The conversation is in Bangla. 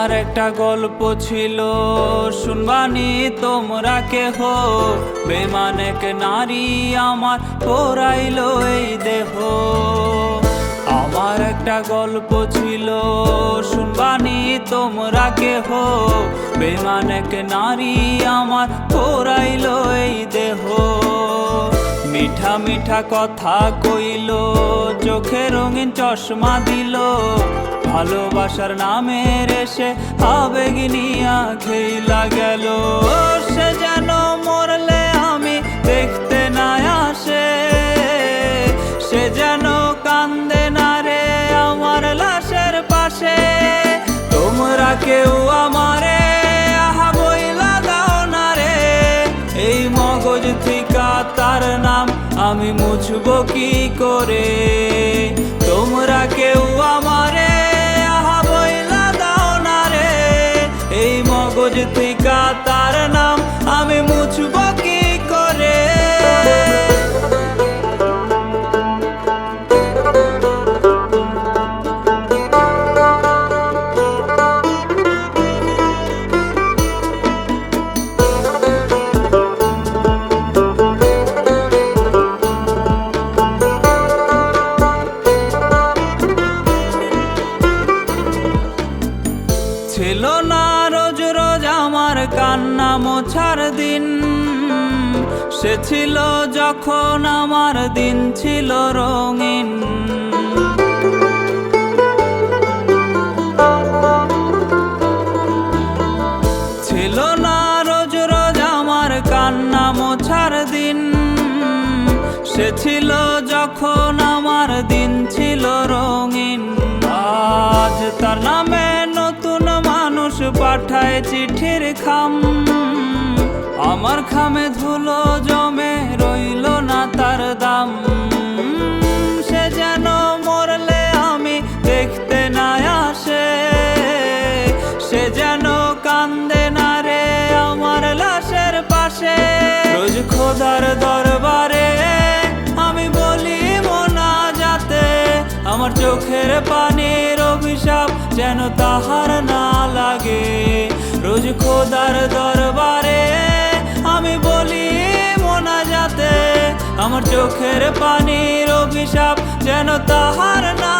আমার একটা গল্প ছিল, শুনবানি তোমরা কেহ। বেঈমান এক নারী আমার পোড়াইলো এই দেহ। আমার একটা গল্প ছিল, শুনবানি তোমরা কেহ। বেঈমান এক নারী আমার পোড়াইলো এই দেহ। মিঠা মিঠা কথা কইল, চোখে রঙিন চশমা দিল। ভালোবাসার নামের এসে আবেগ নিয়া খেলা গেল। সে যেন মরলে আমি দেখতে না আসে, সে যেন কান্দে না রে আমার লাশের পাশে। তোমরা কেউ আমারে আহা বইলা দাও না রে, এই মগজ থিকা তার নাম আমি মুছবো কি করে। তোমরা কেউ আমারে আহা বইলা দাও না রে, এই মগজ থিকা তার নাম আমি মুছবো কি করে। ছিল না রোজ রোজ আমার কান্না মোছার দিন, সে ছিল যখন আমার দিন ছিল রঙিন। ছিল না রোজ রোজ আমার কান্না মোছার দিন, সে ছিল যখন আমার দিন ছিল রঙিন। আজ তার নামে নতুন মানুষ পাঠায় চিঠির খাম, আমার খামে ধুলো জমে রইল না তার দাম। সে যেন মরলে আমি দেখতে না আসে, সে যেন কান্দে না রে আমার লাশের পাশে। রোজ খোদার দরবারে আমি বলি মোনাজাতে, আমার চোখের পানির অভিশাপ যেন তাহার না লাগে। রোজ খোদার দরবারে আমি বলি মোনাজাতে, আমার চোখের পানির অভিশাপ যেন তাহার না